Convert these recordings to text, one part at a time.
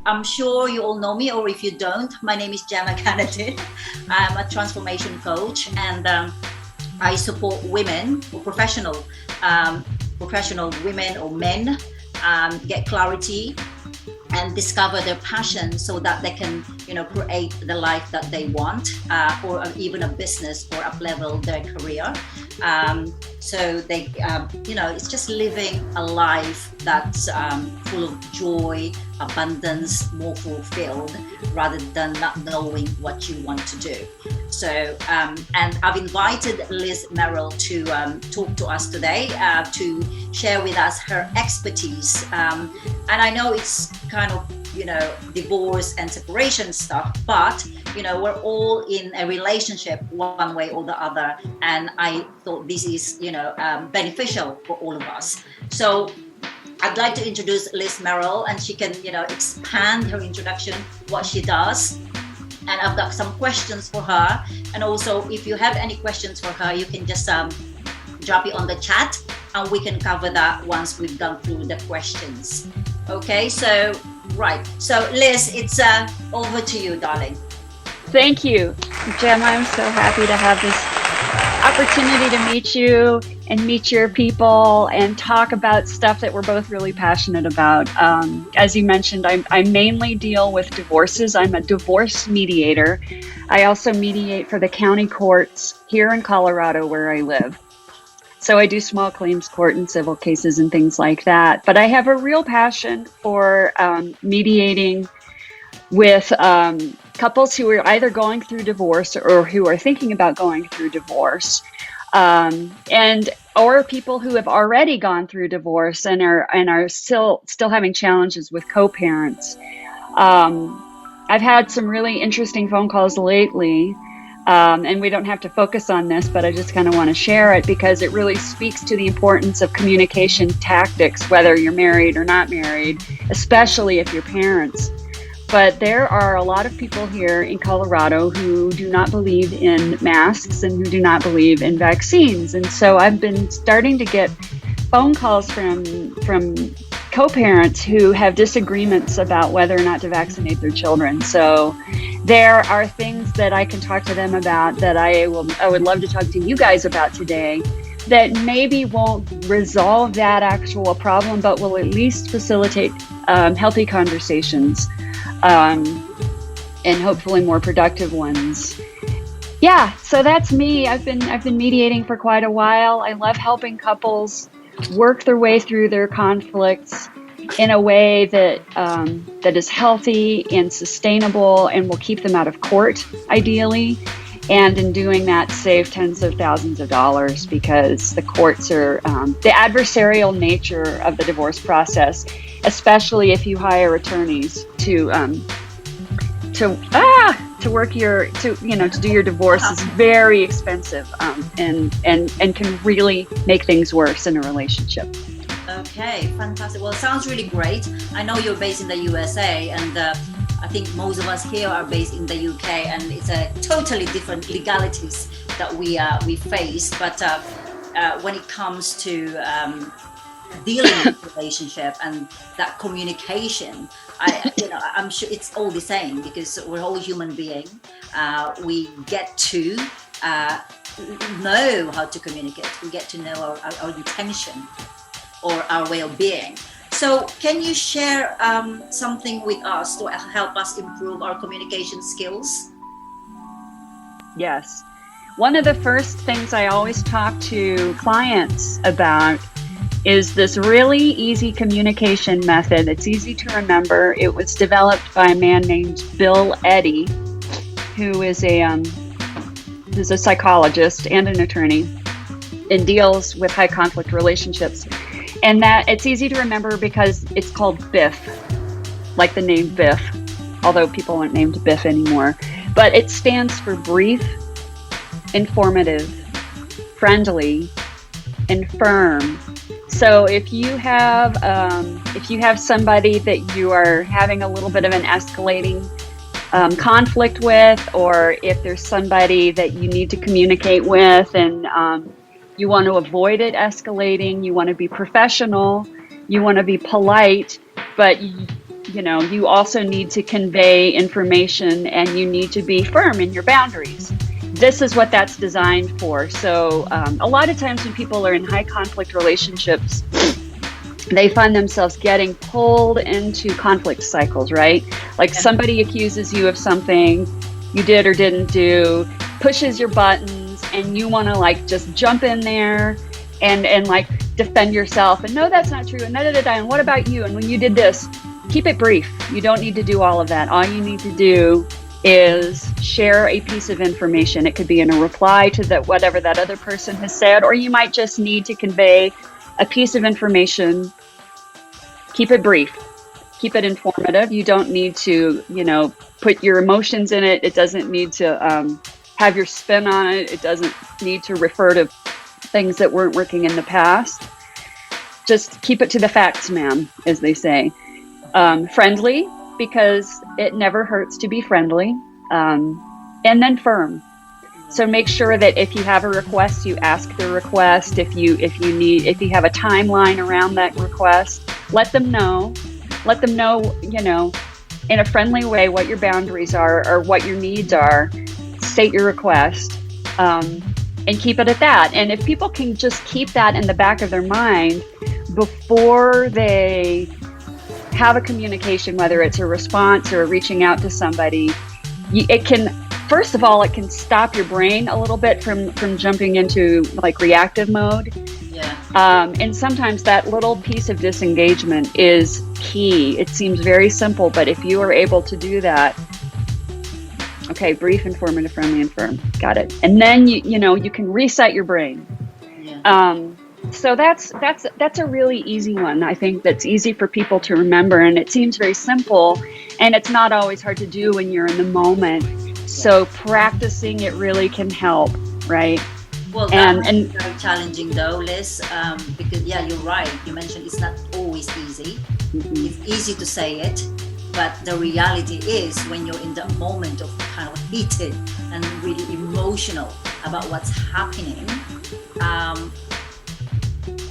I'm sure you all know me, or if you don't, my name is Gemma G. I'm a transformation coach, and I support women or professional women or men get clarity and discover their passion so that they can, create the life that they want, or even a business, or up level their career. So they, it's just living a life that's full of joy, abundance, more fulfilled, rather than not knowing what you want to do. So, and I've invited Liz Merrill to talk to us today, to share with us her expertise. And I know it's kind of, divorce and separation stuff, but we're all in a relationship one way or the other, and I thought this is beneficial for all of us. So I'd like to introduce Liz Merrill, and she can expand her introduction, what she does. And I've got some questions for her, and also if you have any questions for her, you can just drop it on the chat, and we can cover that once we've gone through the questions. Okay, so right, so Liz, it's over to you, darling. Thank you, Gemma. I'm so happy to have this opportunity to meet you and meet your people and talk about stuff that we're both really passionate about. As you mentioned, I mainly deal with divorces. I'm a divorce mediator. I also mediate for the county courts here in Colorado where I live. So I do small claims court and civil cases and things like that. But I have a real passion for mediating with couples who are either going through divorce or who are thinking about going through divorce, or people who have already gone through divorce and are still having challenges with co-parents. I've had some really interesting phone calls lately, and we don't have to focus on this, but I just kind of want to share it because it really speaks to the importance of communication tactics, whether you're married or not married, especially if you're parents. But there are a lot of people here in Colorado who do not believe in masks and who do not believe in vaccines. And so I've been starting to get phone calls from co-parents who have disagreements about whether or not to vaccinate their children. So there are things that I can talk to them about that I would love to talk to you guys about today that maybe won't resolve that actual problem, but will at least facilitate healthy conversations. And hopefully more productive ones. Yeah, so that's me. I've been mediating for quite a while. I love helping couples work their way through their conflicts in a way that that is healthy and sustainable and will keep them out of court, ideally. And in doing that, save tens of thousands of dollars, because the courts are the adversarial nature of the divorce process, especially if you hire attorneys to work to do your divorce, is very expensive, and can really make things worse in a relationship. Okay, fantastic. Well, it sounds really great. I know you're based in the USA, and I think most of us here are based in the UK, and it's a totally different legalities that we face. But when it comes to dealing with relationship and that communication, I'm sure it's all the same, because we're all human beings. We get to know how to communicate. We get to know our intention or our way of being. So can you share something with us to help us improve our communication skills? Yes. One of the first things I always talk to clients about is this really easy communication method. It's easy to remember. It was developed by a man named Bill Eddy, who is a psychologist and an attorney and deals with high conflict relationships. And that it's easy to remember because it's called BIFF, like the name Biff, although people aren't named Biff anymore. But it stands for brief, informative, friendly, and firm. So if you have somebody that you are having a little bit of an escalating conflict with, or if there's somebody that you need to communicate with and you want to avoid it escalating, you want to be professional, you want to be polite, but you also need to convey information, and you need to be firm in your boundaries. This is what that's designed for. So a lot of times when people are in high conflict relationships, they find themselves getting pulled into conflict cycles, right? Like somebody accuses you of something you did or didn't do, pushes your buttons, and you want to like just jump in there and like defend yourself. And no, that's not true. And and what about you? And when you did this, keep it brief. You don't need to do all of that. All you need to do is share a piece of information. It could be in a reply to whatever that other person has said, or you might just need to convey a piece of information. Keep it brief. Keep it informative. You don't need to, put your emotions in it. It doesn't need to have your spin on it. It doesn't need to refer to things that weren't working in the past. Just keep it to the facts, ma'am, as they say. Friendly, because it never hurts to be friendly, and then firm. So make sure that if you have a request, you ask the request. If you have a timeline around that request, let them know, in a friendly way what your boundaries are or what your needs are. State your request, and keep it at that. And if people can just keep that in the back of their mind before they have a communication, whether it's a response or reaching out to somebody, it can, first of all, it can stop your brain a little bit from jumping into like reactive mode. Yeah. And sometimes that little piece of disengagement is key. It seems very simple, but if you are able to do that, okay, brief, informative, friendly, and firm. Got it. And then you can reset your brain. Yeah. So that's a really easy one. I think that's easy for people to remember, and it seems very simple, and it's not always hard to do when you're in the moment. So practicing it really can help, right? Well, that's very challenging though, Liz, because you're right. You mentioned it's not always easy. Mm-hmm. It's easy to say it, but the reality is when you're in the moment of kind of heated and really emotional about what's happening,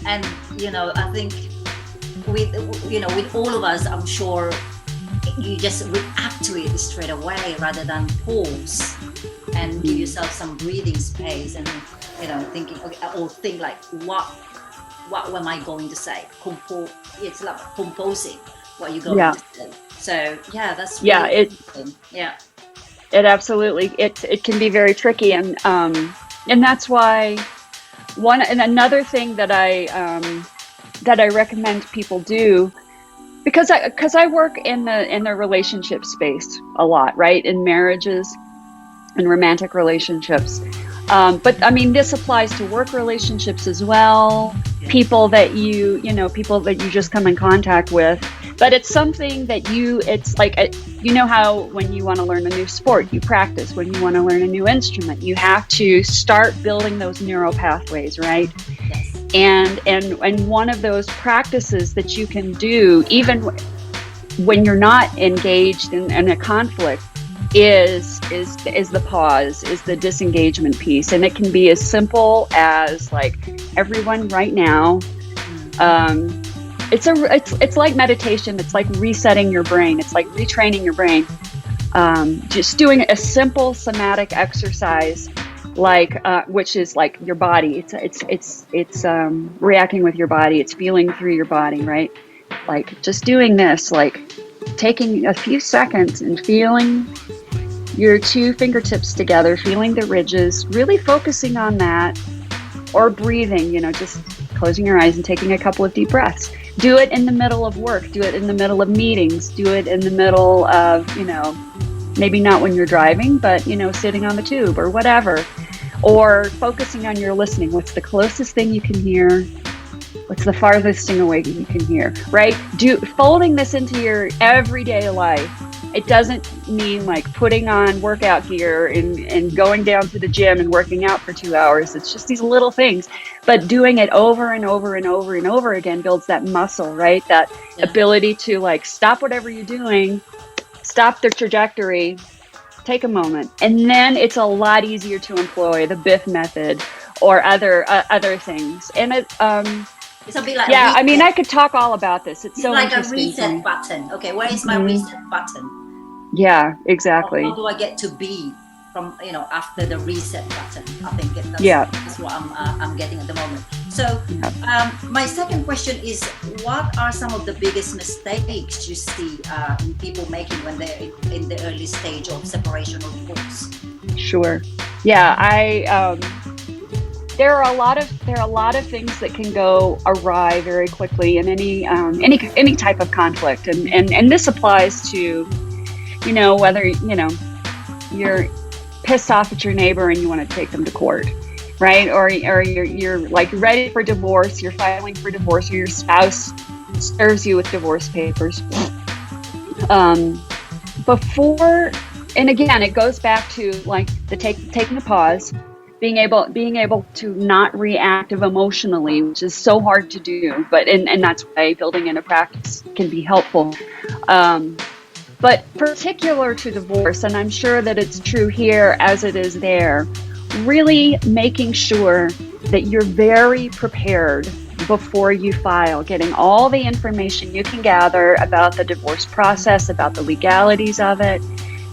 and I think with all of us, I'm sure you just react to it straight away rather than pause and give yourself some breathing space and thinking, okay, or think like what am I going to say? It's like composing what you're going to say. So that's really it absolutely it can be very tricky, and that's why another thing that I recommend people do, because I work in the relationship space a lot, right? In marriages and romantic relationships. But I mean, this applies to work relationships as well. People that you just come in contact with. But it's something that it's like, how when you want to learn a new sport, you practice. When you want to learn a new instrument, you have to start building those neural pathways, right? Yes. And one of those practices that you can do, even when you're not engaged in a conflict, is the pause, is the disengagement piece. And it can be as simple as like, everyone right now, it's like meditation. It's like resetting your brain. It's like retraining your brain. Just doing a simple somatic exercise, like which is like your body. It's reacting with your body. It's feeling through your body, right? Like just doing this, like taking a few seconds and feeling your two fingertips together, feeling the ridges, really focusing on that, or breathing, just closing your eyes and taking a couple of deep breaths. Do it in the middle of work, do it in the middle of meetings, do it in the middle of, maybe not when you're driving, but, sitting on the tube or whatever, or focusing on your listening. What's the closest thing you can hear? What's the farthest thing away you can hear, right? Folding this into your everyday life. It doesn't mean like putting on workout gear and going down to the gym and working out for 2 hours. It's just these little things, but doing it over and over and over and over again builds that muscle, right? That ability to like stop whatever you're doing, stop the trajectory, take a moment. And then it's a lot easier to employ the Biff method or other things. And It's a bit like Yeah, a I mean, reset. I could talk all about this. It's It's so like a interesting to reset me. button. Okay, where is my Mhm. reset button? Yeah, How exactly. do I get to be from, after the reset button? I think Yeah. that's what I'm getting at the moment. So Yeah. my second question is, what are some of the biggest mistakes you see in people making when they're in the early stage of separation or divorce? Sure. Yeah, there are a lot of things that can go awry very quickly in any type of conflict, and this applies to, whether you're pissed off at your neighbor and you want to take them to court, right? Or you're like ready for divorce, you're filing for divorce, or your spouse serves you with divorce papers. Before, and again, it goes back to like taking a pause, being able to not react emotionally, which is so hard to do, but and that's why building in a practice can be helpful. But particular to divorce, and I'm sure that it's true here as it is there, really making sure that you're very prepared before you file, getting all the information you can gather about the divorce process, about the legalities of it,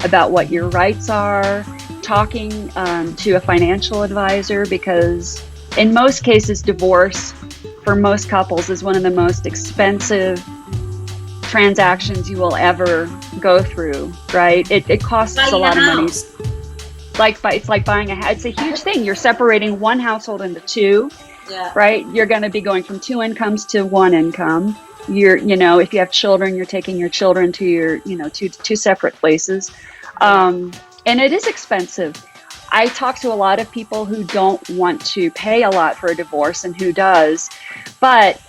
about what your rights are, talking to a financial advisor, because in most cases, divorce for most couples is one of the most expensive transactions you will ever go through, right? It costs a lot of money. It's like buying a house. It's a huge thing. You're separating one household into two, right? You're going to be going from two incomes to one income. If you have children, you're taking your children to your, two separate places. And it is expensive. I talk to a lot of people who don't want to pay a lot for a divorce and who does, but,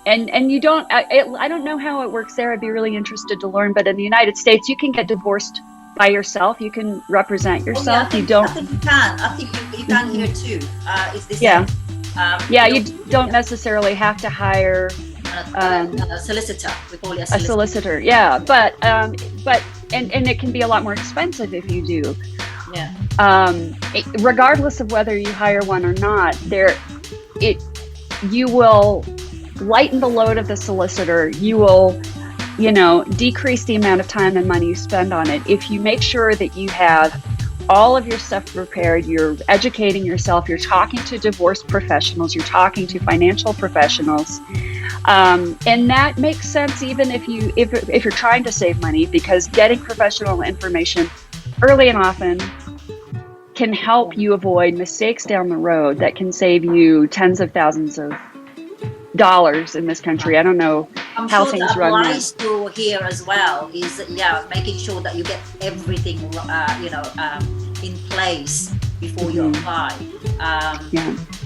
and you don't, I don't know how it works there. I'd be really interested to learn, but in the United States, you can get divorced by yourself. You can represent yourself. I think you can. I think you can here too. It's the same. You don't necessarily have to hire a solicitor. We call it a solicitor. Yeah, but it can be a lot more expensive if you do. Yeah. Regardless of whether you hire one or not, you will lighten the load of the solicitor. You will, decrease the amount of time and money you spend on it if you make sure that you have all of your stuff prepared. You're educating yourself. You're talking to divorce professionals. You're talking to financial professionals, and that makes sense even if you're trying to save money, because getting professional information early and often can help you avoid mistakes down the road that can save you tens of thousands of dollars in this country. I don't know how things run. I'm sure that applies to here as well. Is making sure that you get everything in place before you apply.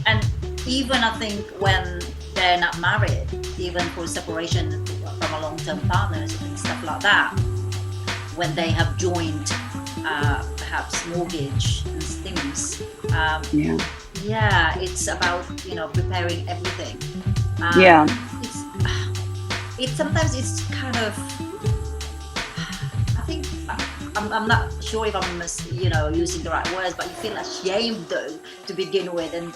And even I think when they're not married, even for separation from a long-term partners and stuff like that, when they have joined perhaps mortgage and things. It's about preparing everything. It's sometimes it's kind of, I think I'm not sure if I'm using the right words, but you feel ashamed though to begin with, and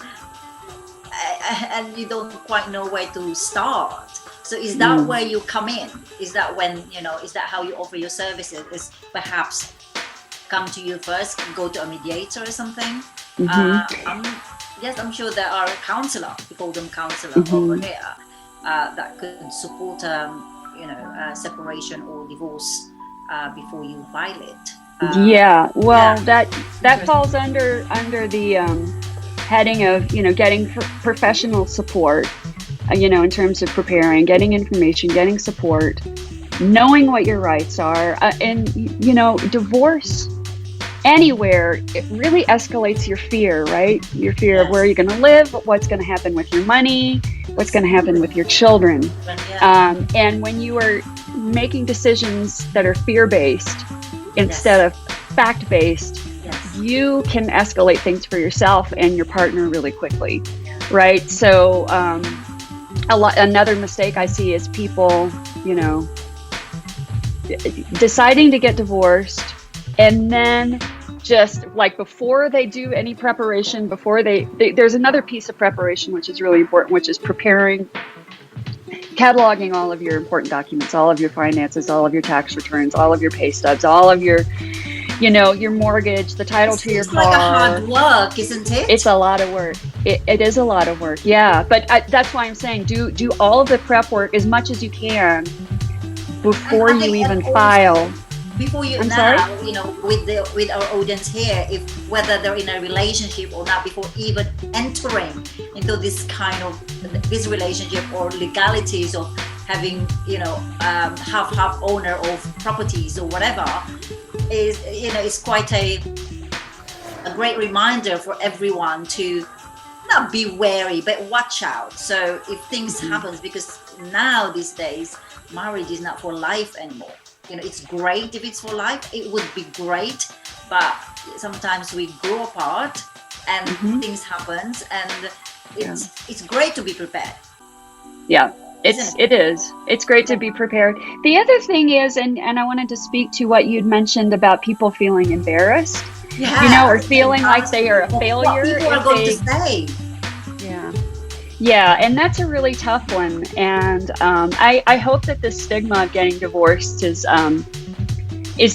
you don't quite know where to start. So is that where you come in? Is that when is that how you offer your services? Is perhaps come to you first, go to a mediator or something? I'm sure there are counselors, we call them counselors over here, that could support separation or divorce before you file it. That falls under the heading of getting professional support, in terms of preparing, getting information, getting support, knowing what your rights are, and divorce anywhere, it really escalates your fear, right? Your fear of where you're going to live, what's going to happen with your money, what's going to happen with your children. And when you are making decisions that are fear-based instead of fact-based, you can escalate things for yourself and your partner really quickly, right? So another mistake I see is people, deciding to get divorced and then just like before they do any preparation, before there's another piece of preparation which is really important, which is cataloging all of your important documents, all of your finances, all of your tax returns, all of your pay stubs, all of your, your mortgage, the title to your car. It's like a hard work, isn't it? It's a lot of work. It is a lot of work. Yeah. But that's why I'm saying do all of the prep work as much as you can before you even file. Before you I'm now, sorry? with our audience here, if whether they're in a relationship or not, before even entering into this this relationship or legalities of having, half owner of properties or whatever, is quite a great reminder for everyone to not be wary, but watch out. So if things happens, because now these days, marriage is not for life anymore. It's great if it's for life. It would be great, but sometimes we grow apart and things happen, and it's great to be prepared. Yeah, it is. It's great to be prepared. The other thing is, and I wanted to speak to what you'd mentioned about people feeling embarrassed, or feeling like they are a failure. What people are going to say. Yeah, and that's a really tough one. And I hope that the stigma of getting divorced is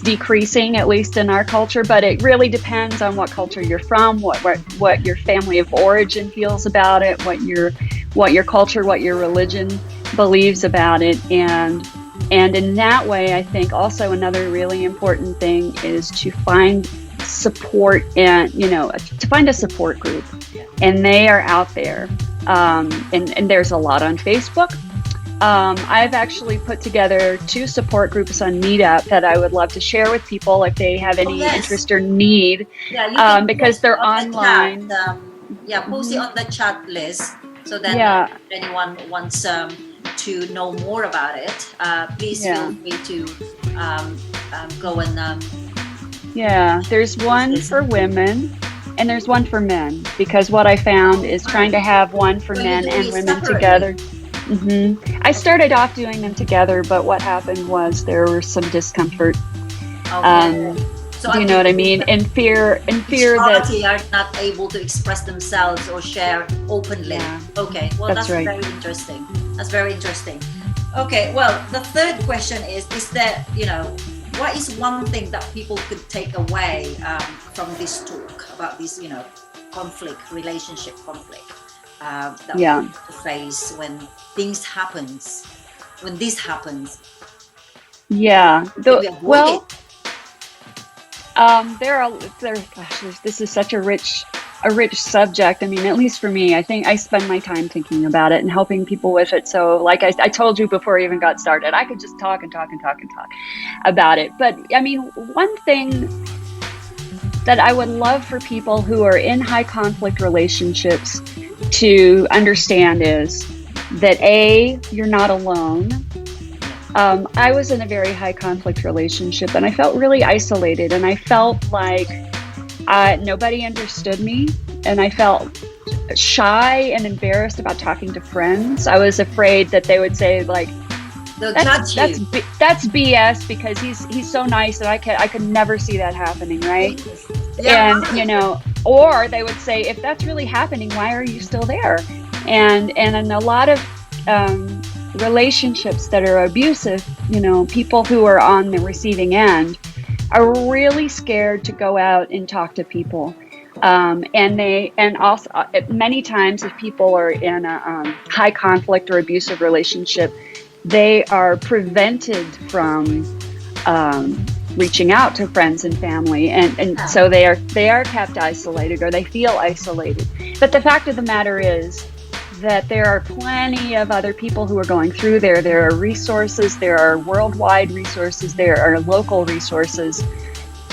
decreasing, at least in our culture. But it really depends on what culture you're from, what your family of origin feels about it, what your culture, what your religion believes about it, and in that way, I think also another really important thing is to find support and to find a support group, and they are out there. And there's a lot on Facebook. I've actually put together 2 support groups on Meetup that I would love to share with people if they have any interest or need, because they're online. Post it on the chat, Liz, so that if anyone wants to know more about it, please feel free to go and... there's one for women. And there's one for men, because what I found is trying to have one for men and women together. I started off doing them together, but what happened was there was some discomfort. So do you know what I mean? And fear that are not able to express themselves or share openly. Okay, well that's right. Very interesting. That's very interesting. Okay, well the third question is that what is one thing that people could take away from this talk about this, relationship conflict that we have to face when this happens? This is such a rich subject. I mean, at least for me, I think I spend my time thinking about it and helping people with it. So like I told you before I even got started, I could just talk about it. But I mean, one thing that I would love for people who are in high conflict relationships to understand is that you're not alone. I was in a very high conflict relationship and I felt really isolated, and I felt like nobody understood me, and I felt shy and embarrassed about talking to friends. I was afraid that they would say like, that's BS because he's so nice that I could never see that happening, right? And or they would say, if that's really happening, why are you still there? And in a lot of relationships that are abusive, people who are on the receiving end are really scared to go out and talk to people. And also many times if people are in a high conflict or abusive relationship, they are prevented from reaching out to friends and family, and so they are kept isolated, or they feel isolated. But the fact of the matter is that there are plenty of other people who are going through there. There are resources, there are worldwide resources, there are local resources,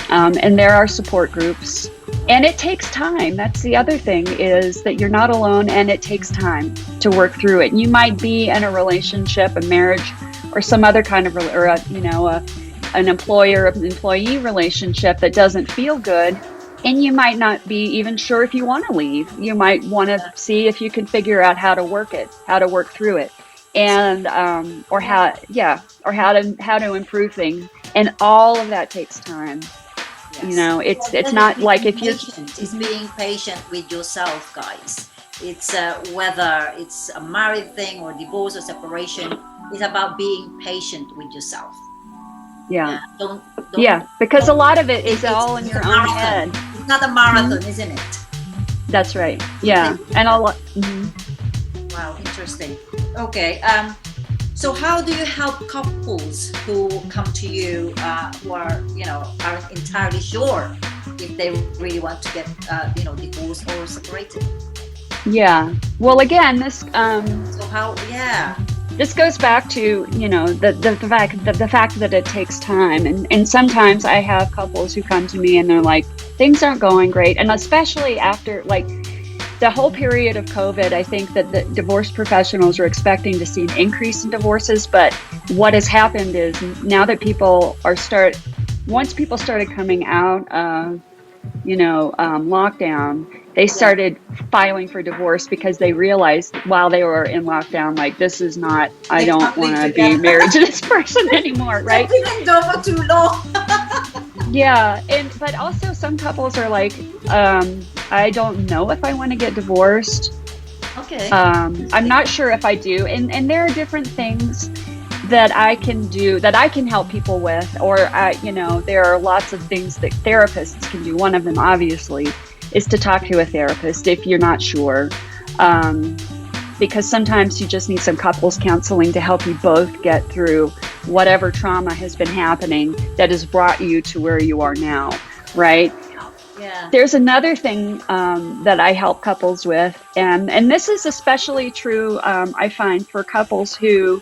and there are support groups. And it takes time. That's the other thing, is that you're not alone, and it takes time to work through it. You might be in a relationship, a marriage, or some other kind of, an employer-employee relationship that doesn't feel good, and you might not be even sure if you want to leave. You might want to see if you can figure out how to work through it, and or how to improve things. And all of that takes time. It's not like if you're patient. It's being patient with yourself, guys. It's whether it's a married thing or divorce or separation, it's about being patient with yourself. Don't because a lot of it is all in your own head. It's not a marathon, isn't it? That's right. Yeah. And a lot. Wow, interesting. Okay. So how do you help couples who come to you who are, aren't entirely sure if they really want to get, divorced or separated? Yeah. Well, again, this. So how? Yeah. This goes back to, the fact that it takes time. And sometimes I have couples who come to me and they're like, things aren't going great. And especially after the whole period of COVID, I think that the divorce professionals are expecting to see an increase in divorces. But what has happened is now that once people started coming out of, lockdown, they started filing for divorce because they realized while they were in lockdown, this is not, I don't want to be married to this person anymore, right? I've been over too long. Yeah. But also some couples are like, I don't know if I want to get divorced. Okay. I'm not sure if I do. And there are different things that I can do, that I can help people with, or, there are lots of things that therapists can do. One of them, obviously, is to talk to a therapist if you're not sure. Because sometimes you just need some couples counseling to help you both get through whatever trauma has been happening that has brought you to where you are now, right? Yeah. There's another thing that I help couples with, and this is especially true, I find, for couples who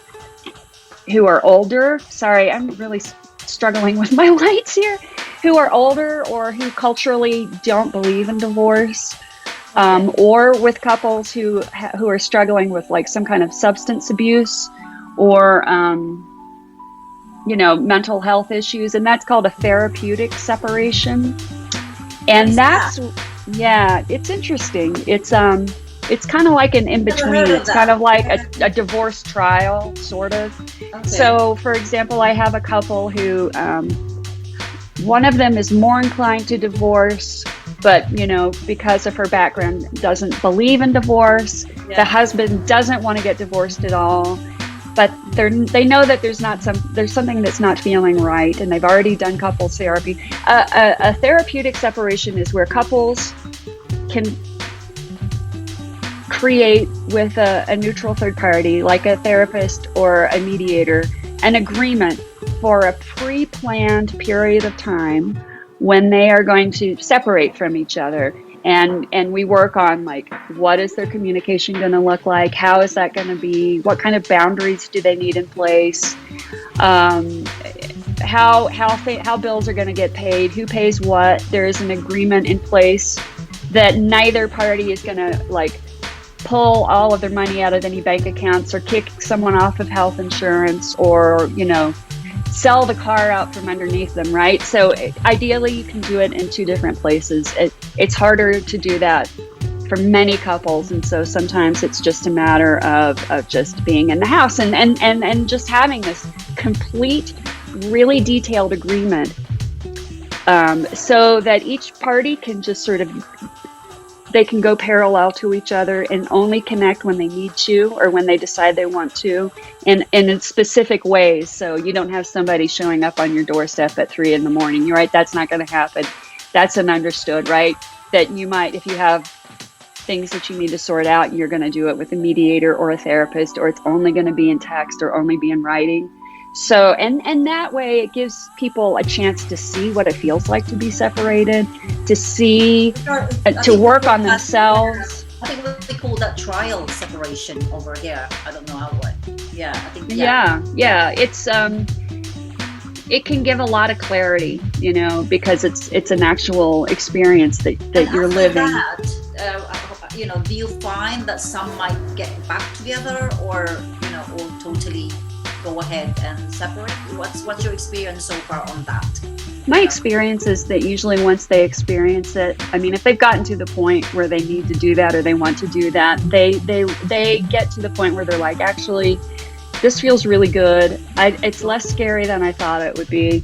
are older. Sorry, I'm really struggling with my lights here. Who are older or who culturally don't believe in divorce, or with couples who are struggling with some kind of substance abuse or mental health issues, and that's called a therapeutic separation. And it's interesting. It's kind of like an in-between. It's kind of like a divorce trial, sort of. Okay. So, for example, I have a couple who, one of them is more inclined to divorce, but, because of her background, doesn't believe in divorce. Yeah. The husband doesn't want to get divorced at all, but they know that there's something that's not feeling right, and they've already done couples therapy. A therapeutic separation is where couples can create with a neutral third party, like a therapist or a mediator, an agreement for a pre-planned period of time when they are going to separate from each other. And we work on what is their communication going to look like? How is that going to be? What kind of boundaries do they need in place? How bills are going to get paid? Who pays what? There is an agreement in place that neither party is going to pull all of their money out of any bank accounts or kick someone off of health insurance or, sell the car out from underneath them, right? So ideally you can do it in two different places. It's harder to do that for many couples. And so sometimes it's just a matter of just being in the house and just having this complete, really detailed agreement so that each party can just they can go parallel to each other and only connect when they need to or when they decide they want to and in specific ways. So you don't have somebody showing up on your doorstep at 3 a.m. You're right. That's not going to happen. That's an understood, right? That you might, if you have things that you need to sort out, you're going to do it with a mediator or a therapist, or it's only going to be in text or only be in writing. So, and that way it gives people a chance to see what it feels like to be separated, to see, to work on themselves. I think we call that trial separation over here. I don't know how it works. Yeah, I think. Yeah. It's, it can give a lot of clarity, because it's an actual experience that you're living. Do you find that some might get back together or totally go ahead and separate? What's your experience so far on that? My experience is that usually once they experience it, if they've gotten to the point where they need to do that or they want to do that, they get to the point where they're like, actually, this feels really good. It's less scary than I thought it would be.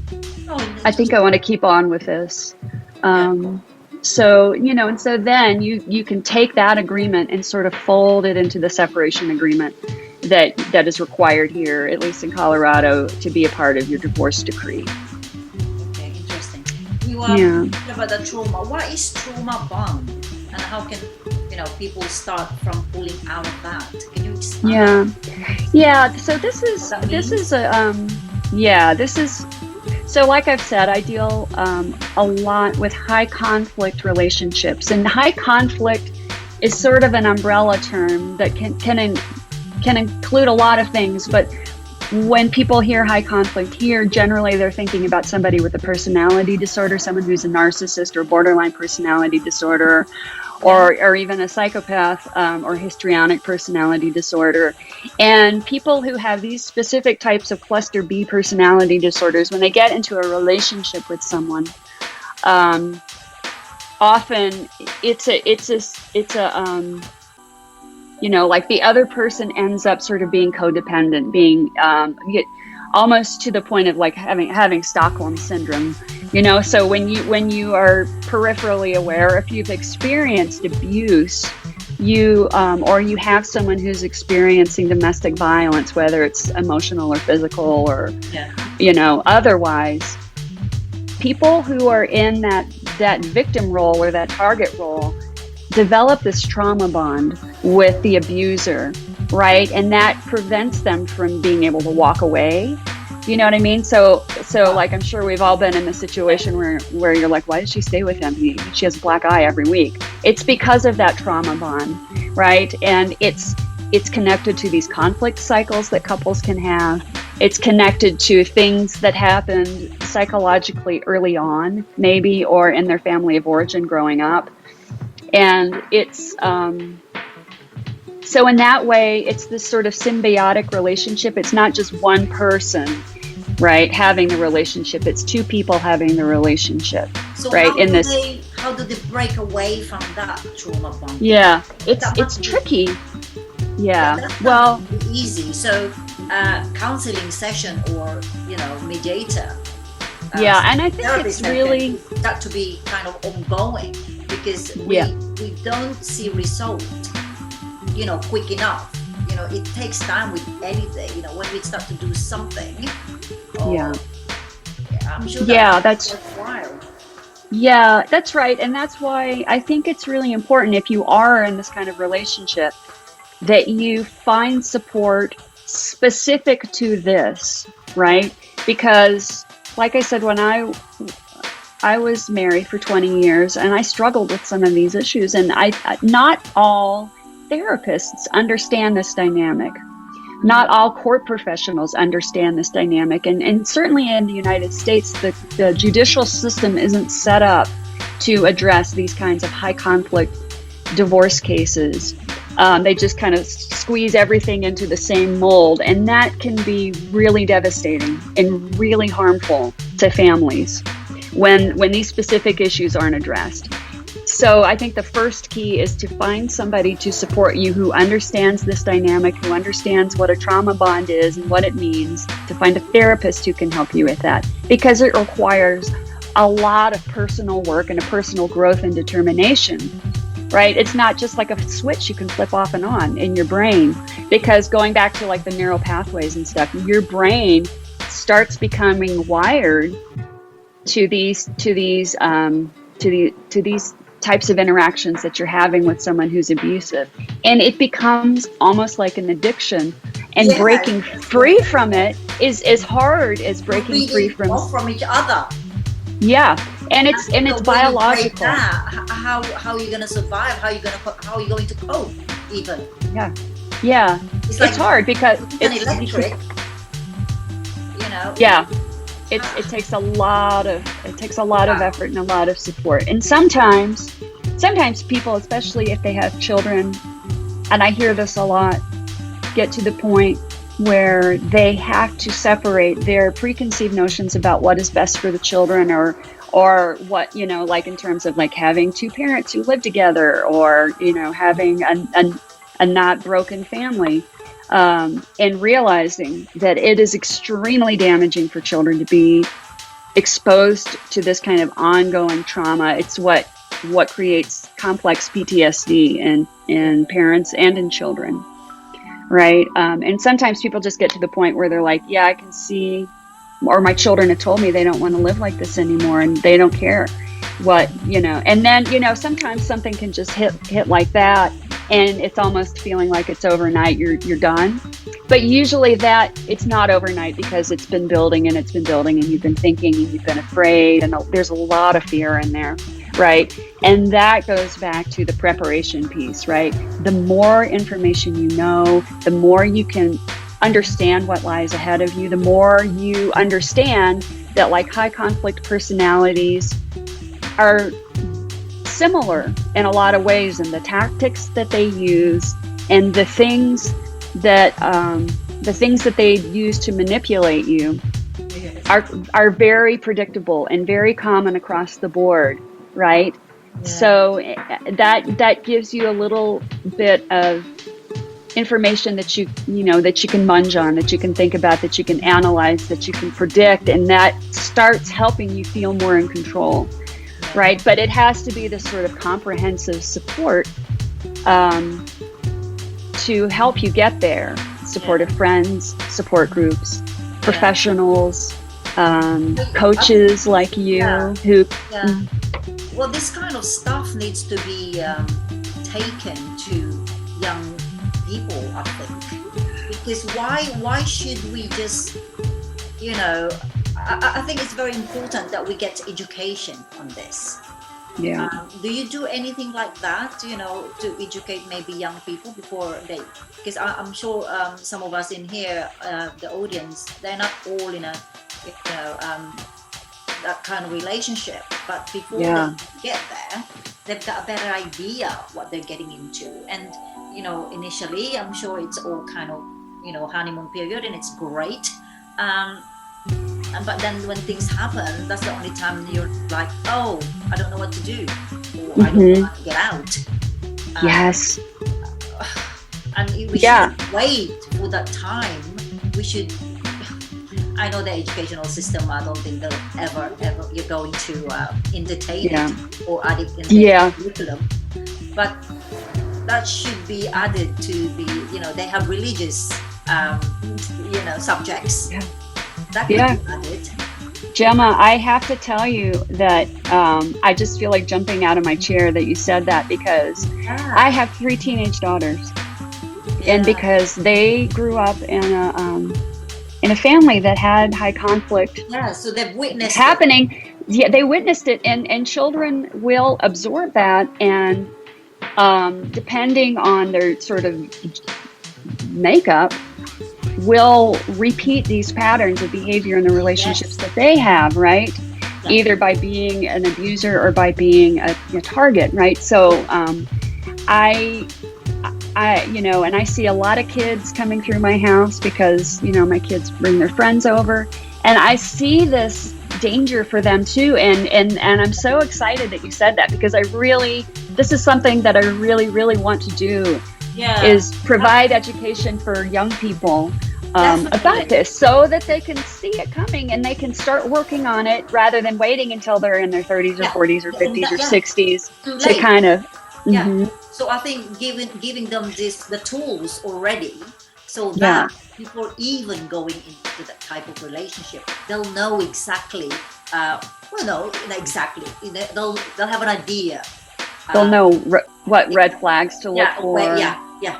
I think I want to keep on with this. So, and so then you can take that agreement and sort of fold it into the separation agreement that is required here, at least in Colorado, to be a part of your divorce decree. Okay, interesting. You talking about the trauma. What is trauma bond, and how can people start from pulling out of that? Can you explain? Yeah. So this is So like I've said, I deal a lot with high conflict relationships, and high conflict is sort of an umbrella term that can include a lot of things. But when people hear high conflict here, generally they're thinking about somebody with a personality disorder, someone who's a narcissist or borderline personality disorder, or even a psychopath or histrionic personality disorder. And people who have these specific types of cluster B personality disorders, when they get into a relationship with someone, often it's a like the other person ends up sort of being codependent, being almost to the point of like having Stockholm syndrome. So when you are peripherally aware, if you've experienced abuse, or you have someone who's experiencing domestic violence, whether it's emotional or physical or otherwise, people who are in that victim role or that target role develop this trauma bond with the abuser, right? And that prevents them from being able to walk away. You know what I mean? So like, I'm sure we've all been in the situation where you're like, why does she stay with him? She has a black eye every week. It's because of that trauma bond, right? And it's connected to these conflict cycles that couples can have. It's connected to things that happened psychologically early on, maybe, or in their family of origin growing up. And it's, so in that way, it's this sort of symbiotic relationship. It's not just one person, right, having the relationship. It's two people having the relationship, so right? How do they break away from that trauma bond? Yeah, it's tricky. Yeah, well, easy. So, counseling session or mediator. And I think it's really that to be kind of ongoing, because we don't see result quick enough. It takes time with anything. When we start to do something. I'm sure that's worthwhile. Yeah, that's right. And that's why I think it's really important, if you are in this kind of relationship, that you find support specific to this, right? Because like I said, when I was married for 20 years and I struggled with some of these issues, and not all therapists understand this dynamic. Not all court professionals understand this dynamic. And certainly in the United States, the judicial system isn't set up to address these kinds of high conflict divorce cases. They just kind of squeeze everything into the same mold. And that can be really devastating and really harmful to families when these specific issues aren't addressed. So I think the first key is to find somebody to support you who understands this dynamic, who understands what a trauma bond is and what it means, to find a therapist who can help you with that, because it requires a lot of personal work and a personal growth and determination, right? It's not just like a switch you can flip off and on in your brain, because going back to like the neural pathways and stuff, your brain starts becoming wired to these types of interactions that you're having with someone who's abusive, and it becomes almost like an addiction. And breaking free from it is as hard as breaking free from each other. Yeah, and it's biological. How are you going to survive? How are you going to cope? Even. Yeah. It's hard because it's electric. Yeah. It takes a lot of effort and a lot of support. And sometimes people, especially if they have children, and I hear this a lot, get to the point where they have to separate their preconceived notions about what is best for the children, or what, like in terms of like having two parents who live together, or having a not broken family. And realizing that it is extremely damaging for children to be exposed to this kind of ongoing trauma. It's what creates complex PTSD in parents and in children, right? And sometimes people just get to the point where they're like, yeah, I can see, or my children have told me they don't want to live like this anymore, and they don't care what, and then, sometimes something can just hit like that, and it's almost feeling like it's overnight, you're done. But usually that it's not overnight, because it's been building and you've been thinking and you've been afraid, and there's a lot of fear in there, right? And that goes back to the preparation piece, right? The more information you know, the more you can understand what lies ahead of you, the more you understand that, like, high conflict personalities are similar in a lot of ways, and the tactics that they use and the things that they use to manipulate you are very predictable and very common across the board, right? Yeah. So that gives you a little bit of information that you can munge on, that you can think about, that you can analyze, that you can predict, and that starts helping you feel more in control, right? But it has to be this sort of comprehensive support to help you get there. Supportive friends, support groups, professionals, coaches like you who. Yeah. Well, this kind of stuff needs to be taken to young people, I think, because why should we just, I think it's very important that we get education on this. Yeah. Do you do anything like that, to educate maybe young people before they, because I'm sure some of us in here, the audience, they're not all in a, that kind of relationship, but before they get there, they've got a better idea what they're getting into. And initially, I'm sure it's all kind of, honeymoon period, and it's great. But then when things happen, that's the only time you're like, oh, I don't know what to do, or I don't know how to get out. Yes. And we shouldn't wait for that time. We should. I know the educational system, I don't think they'll ever you're going to entertain it or add it in the curriculum. But that should be added to the, they have religious, subjects. Yeah. That could be added. Gemma, I have to tell you that I just feel like jumping out of my chair that you said that, because I have 3 teenage daughters, and because they grew up in a family that had high conflict. Yeah, so they've witnessed happening. Yeah, they witnessed it, and children will absorb that, and depending on their sort of makeup, will repeat these patterns of behavior in the relationships that they have, right? Yeah. Either by being an abuser or by being a target, right? So I and I see a lot of kids coming through my house because, my kids bring their friends over, and I see this danger for them too. And I'm so excited that you said that, because this is something that I really, really want to do, is provide education for young people about this, so that they can see it coming and they can start working on it, rather than waiting until they're in their 30s or 40s or 50s or 60s to kind of. So I think giving them the tools already, so that before even going into that type of relationship, they'll know exactly. They'll have an idea. They'll know what red flags to look for.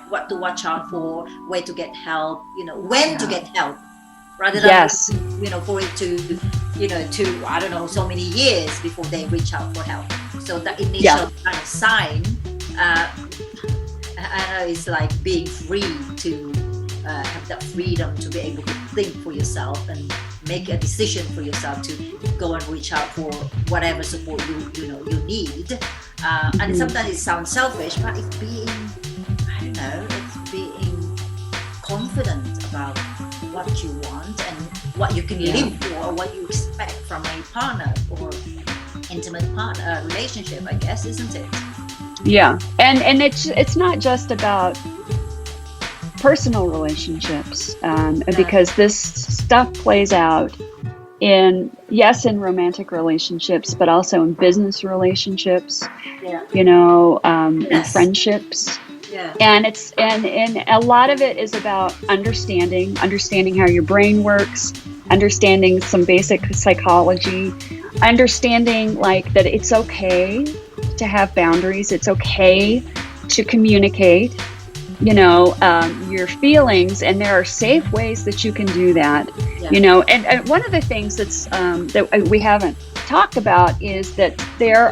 What to watch out for, where to get help, when to get help, rather than for it to I don't know, so many years before they reach out for help. So that initial kind of sign, I know, it's like being free to have that freedom to be able to think for yourself and make a decision for yourself to go and reach out for whatever support you need. And sometimes it sounds selfish, but it's being, it's being confident about what you want and what you can live for, or what you expect from a partner or intimate partner relationship, I guess, isn't it? Yeah, and it's not just about personal relationships, because this stuff plays out in romantic relationships, but also in business relationships, Yeah. in Yes. friendships. Yeah. And and a lot of it is about understanding how your brain works, understanding some basic psychology, understanding like that it's okay to have boundaries. It's okay to communicate, your feelings, and there are safe ways that you can do that. Yeah. And one of the things that we haven't talked about is that there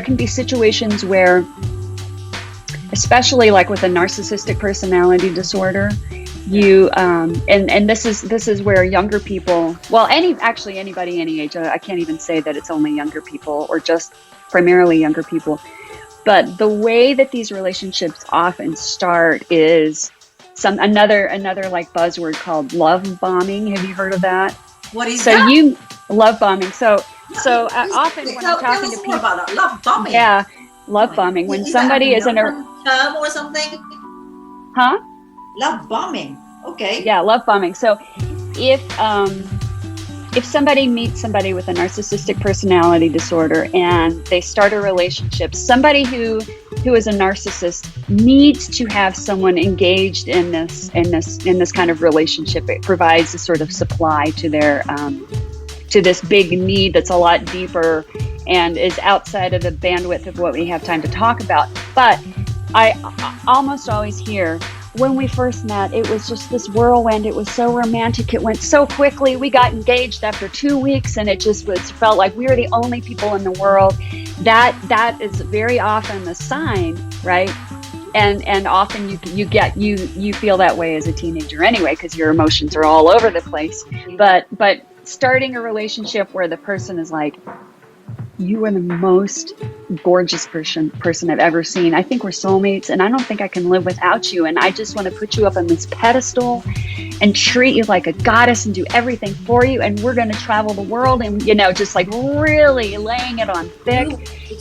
can be situations where, especially like with a narcissistic personality disorder, you and this is where younger people, well, anybody any age, I can't even say that it's only younger people or just primarily younger people, but the way that these relationships often start is another like buzzword called love bombing. Have you heard of that? What is that? Love bombing. So often when I'm talking to people about that. Love bombing. Yeah, love bombing. When somebody is in a term or something. Huh? Love bombing. Okay. Yeah, love bombing. So if somebody meets somebody with a narcissistic personality disorder and they start a relationship, somebody who is a narcissist needs to have someone engaged in this kind of relationship. It provides a sort of supply to their to this big need that's a lot deeper and is outside of the bandwidth of what we have time to talk about. But I almost always hear, when we first met, it was just this whirlwind. It was so romantic. It went so quickly. We got engaged after 2 weeks, and it just felt like we were the only people in the world. That is very often the sign, right? And often you feel that way as a teenager anyway, because your emotions are all over the place. But starting a relationship where the person is like, you are the most gorgeous person I've ever seen. I think we're soulmates, and I don't think I can live without you. And I just want to put you up on this pedestal and treat you like a goddess and do everything for you. And we're going to travel the world, and just like really laying it on thick.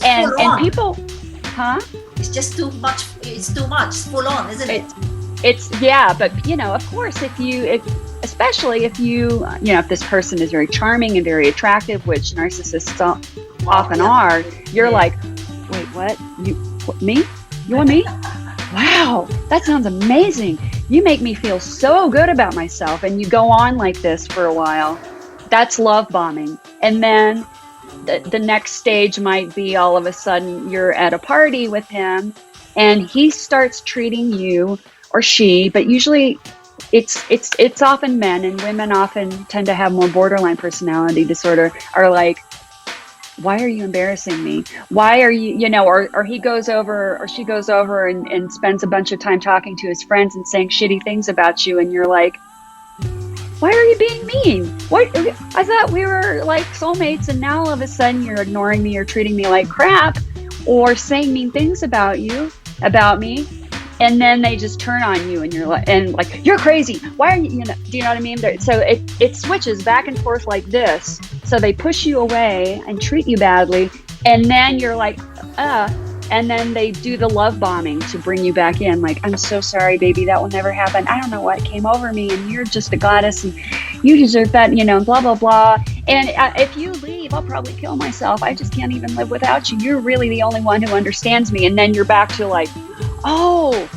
And people, huh? It's just too much. It's too much. It's full on, isn't it? But of course, especially if if this person is very charming and very attractive, which narcissists often are, you're like, wait, what? Me? You want me? Wow, that sounds amazing. You make me feel so good about myself. And you go on like this for a while. That's love bombing. And then the next stage might be, all of a sudden you're at a party with him and he starts treating you, or she, but usually it's often men, and women often tend to have more borderline personality disorder, are like, why are you embarrassing me? Why are you, or he goes over or she goes over and spends a bunch of time talking to his friends and saying shitty things about you. And you're like, why are you being mean? What? I thought we were like soulmates, and now all of a sudden you're ignoring me or treating me like crap or saying mean things about me. And then they just turn on you, and you're like, you're crazy. Why are you, do you know what I mean? So it switches back and forth like this. So they push you away and treat you badly. And then you're like, and then they do the love bombing to bring you back in. Like, I'm so sorry, baby, that will never happen. I don't know what came over me, and you're just a goddess, and you deserve that, blah, blah, blah. And if you leave, I'll probably kill myself. I just can't even live without you. You're really the only one who understands me. And then you're back to like, oh,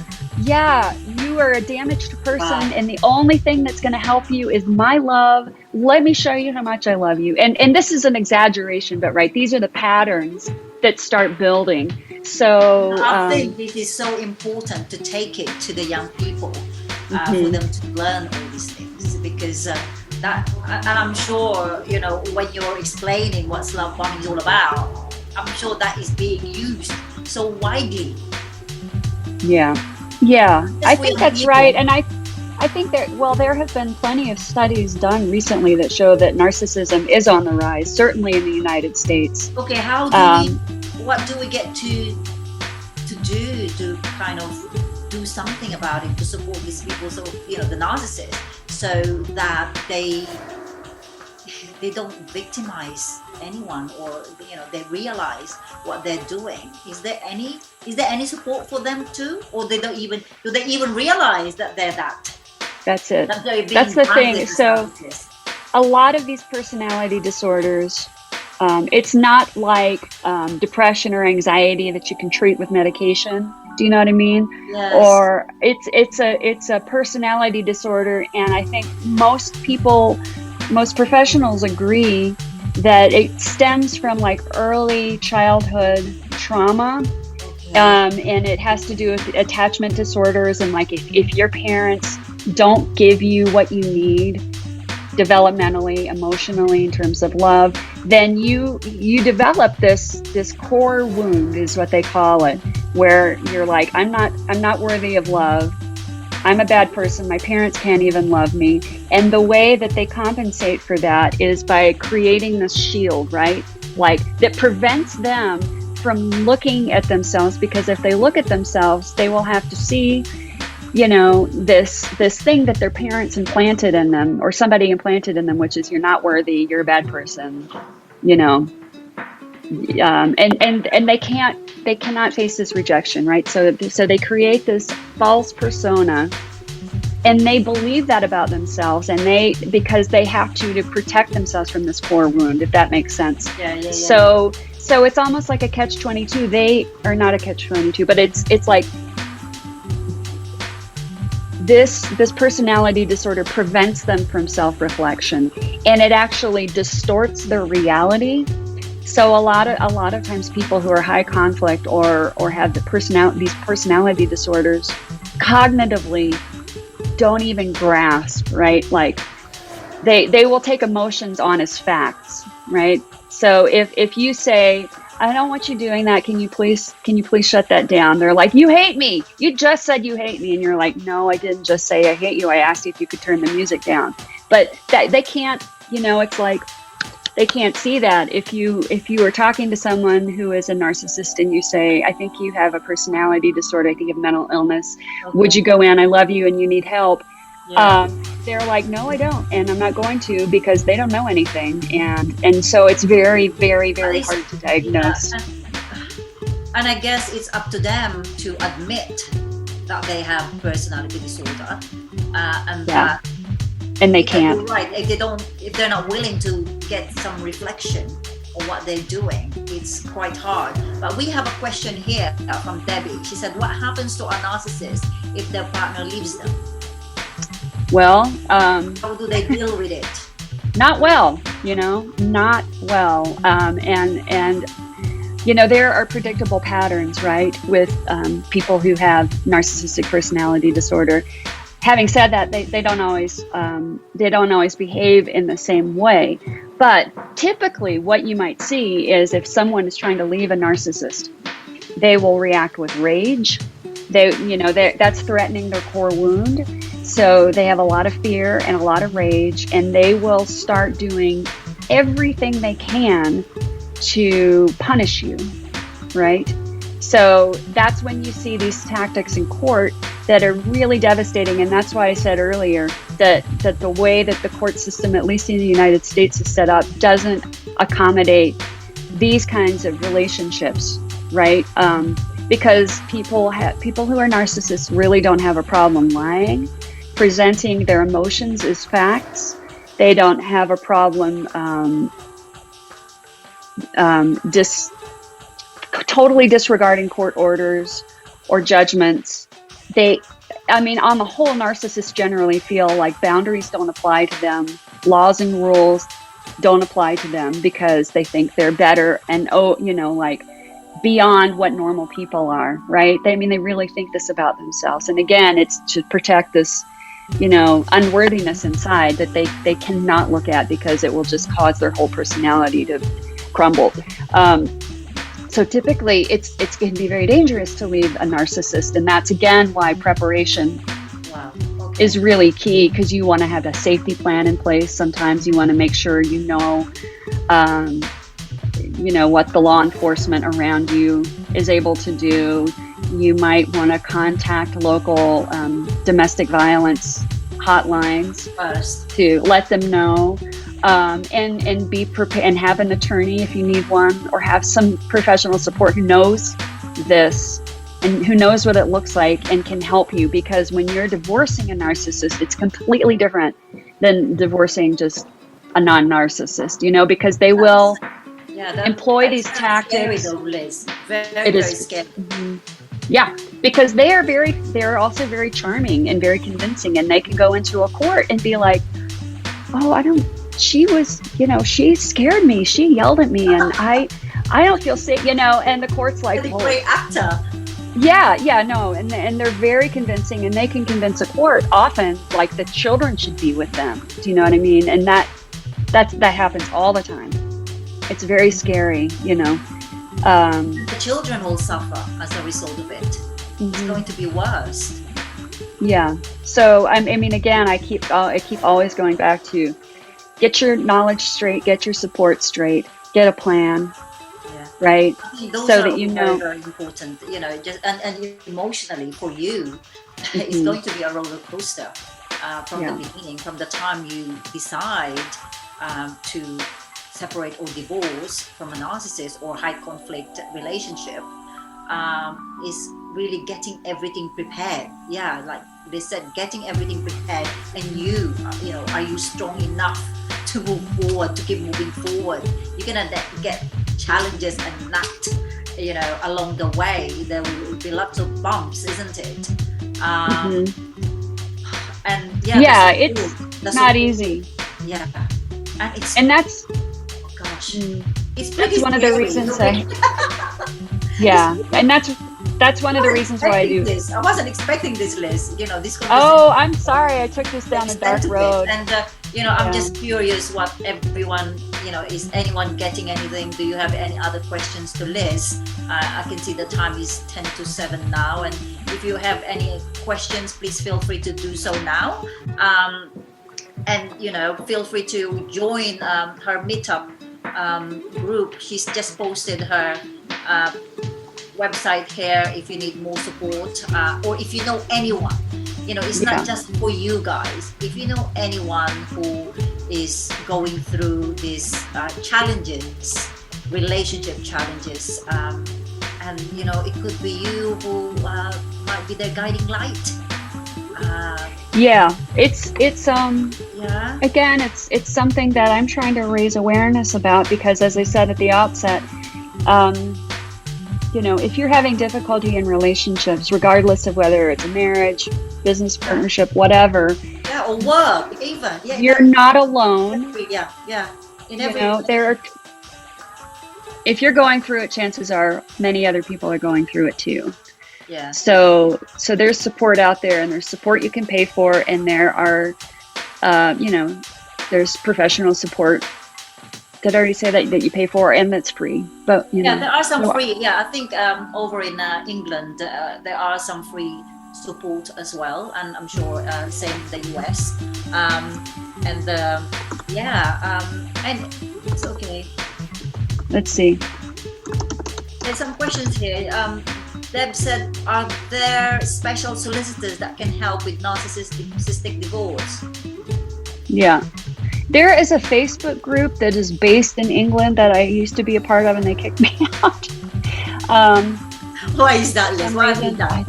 yeah, you are a damaged person. Wow. And the only thing that's going to help you is my love. Let me show you how much I love you. And this is an exaggeration, but right, these are the patterns that start building. So I think it is so important to take it to the young people, for them to learn all these things, because that, and I'm sure, when you're explaining what love bombing is all about, I'm sure that is being used so widely. Yeah, I think that's right. And I think there have been plenty of studies done recently that show that narcissism is on the rise, certainly in the United States. Okay, what do we get to do to kind of do something about it, to support these people, so the narcissists, so that they don't victimize anyone, or they realize what they're doing? Is there any support for them too, or do they even realize that they're that? That's it. That's the thing. So a lot of these personality disorders, it's not like depression or anxiety that you can treat with medication. Do you know what I mean? Yes. Or it's a personality disorder, and I think most professionals agree that it stems from like early childhood trauma. And it has to do with attachment disorders, and like if your parents don't give you what you need developmentally, emotionally, in terms of love, then you develop this core wound, is what they call it, where you're like, I'm not worthy of love. I'm a bad person. My parents can't even love me. And the way that they compensate for that is by creating this shield, right? Like that prevents them from looking at themselves, because if they look at themselves, they will have to see, this thing that their parents implanted in them, or somebody implanted in them, which is, you're not worthy, you're a bad person, and they cannot face this rejection, right? So they create this false persona, and they believe that about themselves, and because they have to protect themselves from this core wound, if that makes sense. Yeah. So it's almost like a catch-22. They are not a catch-22, but it's like this personality disorder prevents them from self-reflection, and it actually distorts their reality. So a lot of times people who are high conflict or have these personality disorders cognitively don't even grasp, right? Like they will take emotions on as facts, right? So if you say, I don't want you doing that, can you please shut that down? They're like, you hate me. You just said you hate me. And you're like, no, I didn't just say I hate you. I asked you if you could turn the music down. But they can't, it's like, they can't see that. If you are talking to someone who is a narcissist and you say, I think you have a personality disorder, I think you have mental illness. Okay. Would you go in? I love you and you need help. Yeah. They're like, no, I don't, and I'm not going to, because they don't know anything, and so it's very, very, very hard to diagnose. Yeah, and I guess it's up to them to admit that they have personality disorder, and they can't. Right? If they're not willing to get some reflection on what they're doing, it's quite hard. But we have a question here from Debbie. She said, what happens to a narcissist if their partner leaves them? Well, how do they deal with it? Not well, not well. And there are predictable patterns, right, with people who have narcissistic personality disorder. Having said that, they don't always behave in the same way. But typically what you might see is, if someone is trying to leave a narcissist, they will react with rage. That's threatening their core wound. So they have a lot of fear and a lot of rage, and they will start doing everything they can to punish you, right? So that's when you see these tactics in court that are really devastating. And that's why I said earlier that the way that the court system, at least in the United States, is set up, doesn't accommodate these kinds of relationships, right? Because people who are narcissists really don't have a problem lying, presenting their emotions as facts. They don't have a problem totally disregarding court orders or judgments. On the whole, narcissists generally feel like boundaries don't apply to them, laws and rules don't apply to them, because they think they're better and beyond what normal people are, right? They really think this about themselves. And again, it's to protect this unworthiness inside that they cannot look at, because it will just cause their whole personality to crumble. So typically it can be very dangerous to leave a narcissist. And that's again why preparation is really key, because you want to have a safety plan in place. Sometimes you want to make sure what the law enforcement around you is able to do. You might want to contact local domestic violence hotlines first to let them know, and be prepared, and have an attorney if you need one, or have some professional support who knows this and who knows what it looks like and can help you. Because when you're divorcing a narcissist, it's completely different than divorcing just a non-narcissist, you know, because they will Yeah, employ that's these kind of scary tactics. though, Liz. Very, It very is, scary. yeah, because they're also very charming and very convincing, and they can go into a court and be like, oh, she was, you know, she scared me. She yelled at me and I don't feel safe, you know, and the court's like, Really well, great actor. yeah, no. And they're very convincing, and they can convince a court often like the children should be with them. Do you know what I mean? And that happens all the time. It's very scary, you know. The children will suffer as a result of it. It's going to be worse. Yeah. So I mean, again, I keep always going back to get your knowledge straight, get your support straight, get a plan, right? I think those so are that you very, know. very important. You know, just and emotionally for you, it's going to be a roller coaster from the beginning, from the time you decide to separate or divorce from a narcissist or high conflict relationship. Is really getting everything prepared. Yeah, like they said, getting everything prepared. And you know, are you strong enough to move forward, to keep moving forward? You're gonna get challenges and not, you know, along the way. There will be lots of bumps, isn't it? And yeah, it's not easy. Yeah, and that's oh gosh, it's that's one of the reasons yeah, and that's one of the reasons why I do this. I wasn't expecting this, Liz. You know, this. Oh, I'm sorry. I took this down a dark road. And you know, I'm just curious what everyone, you know, is anyone getting anything? Do you have any other questions to Liz? I can see the time is 10 to 7 now, and if you have any questions, please feel free to do so now. And you know, feel free to join her meetup group. She's just posted her website here if you need more support, or if you know anyone, you know, it's not just for you guys. If you know anyone who is going through these challenges, relationship challenges, and you know, it could be you who might be their guiding light. Again, it's something that I'm trying to raise awareness about, because as I said at the outset, you know, if you're having difficulty in relationships, regardless of whether it's a marriage, business partnership, whatever, or work even, you're not alone. You know, if you're going through it, chances are many other people are going through it too. So there's support out there, and there's support you can pay for, and there are you know, there's professional support. Did I already say that you pay for, and that's free? But you know, there are some free. I think over in England there are some free support as well, and I'm sure same in the US. And it's okay. Let's see. There's some questions here. Deb said, are there special solicitors that can help with narcissistic divorce? Yeah. There is a Facebook group that is based in England that I used to be a part of, and they kicked me out. Why is that, Liz? Why have you done? I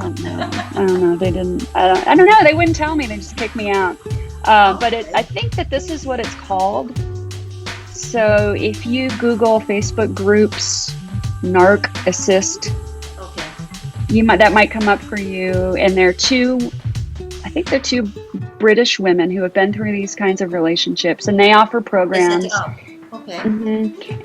don't know. They didn't. I don't know. They wouldn't tell me. They just kicked me out. But I think that this is what it's called. So if you Google Facebook groups, Narcissist, that might come up for you. And they're two British women who have been through these kinds of relationships, and they offer programs.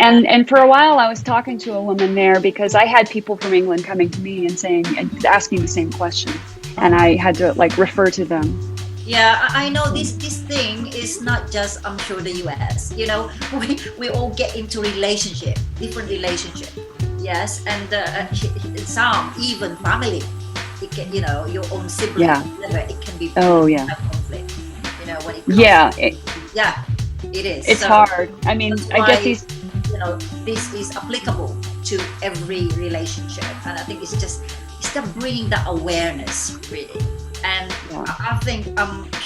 And for a while I was talking to a woman there, because I had people from England coming to me and saying and asking the same question, and I had to like refer to them. I know this thing is not just, I'm sure, the US. You know, we all get into different relationship. Yes, and some even family. It can, you know, your own sibling, it can be conflict, you know, when it comes it is. It's hard. I mean, I get these, you know, this is applicable to every relationship, and I think it's just bringing that awareness, really. And I think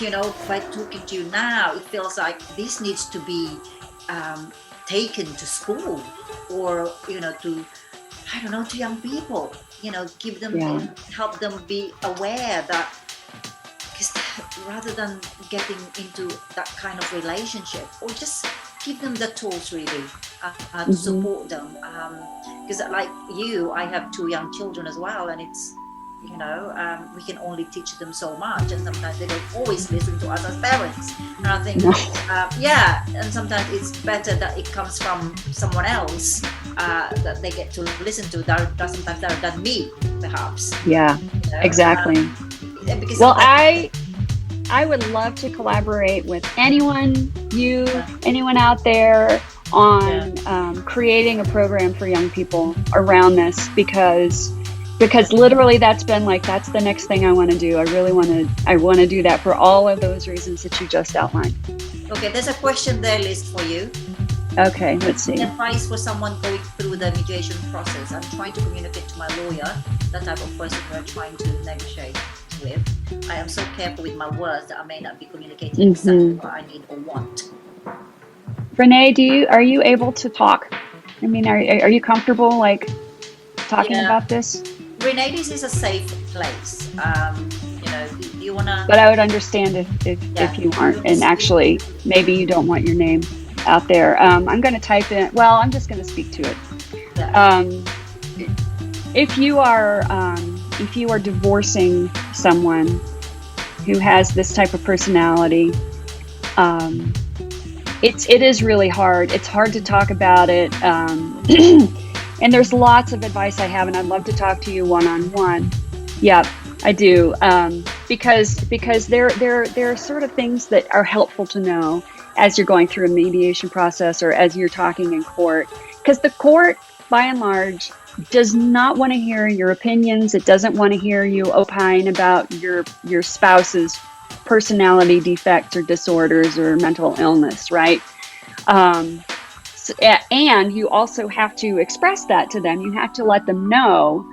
you know, by talking to you now, it feels like this needs to be taken to school, or you know, to young people. You know, give them, help them be aware that, because rather than getting into that kind of relationship, or just give them the tools really to support them. Because like you, I have 2 young children as well, and it's, we can only teach them so much, and sometimes they don't always listen to us as parents. And I think, and sometimes it's better that it comes from someone else that they get to listen to, that sometimes than me, perhaps. Yeah, exactly. Because well, I would love to collaborate with anyone out there on creating a program for young people around this, because literally that's been like, that's the next thing I want to do. I want to do that for all of those reasons that you just outlined. Okay, there's a question there, Liz, for you. Okay, let's see. Advice for someone going through the mediation process. I'm trying to communicate to my lawyer, the type of person we're trying to negotiate with. I am so careful with my words that I may not be communicating exactly what I need or want. Renee, are you able to talk? I mean, are you comfortable like talking about this? Renee, this is a safe place. Do you wanna? But I would understand if you aren't, and actually, maybe you don't want your name out there. I'm going to type in. Well, I'm just going to speak to it. Yeah. If you are divorcing someone who has this type of personality, it is really hard. It's hard to talk about it. And there's lots of advice I have, and I'd love to talk to you one-on-one. Yeah, I do. Because there are sort of things that are helpful to know as you're going through a mediation process or as you're talking in court. Because the court, by and large, does not want to hear your opinions. It doesn't want to hear you opine about your spouse's personality defects or disorders or mental illness, right? And you also have to express that to them. You have to let them know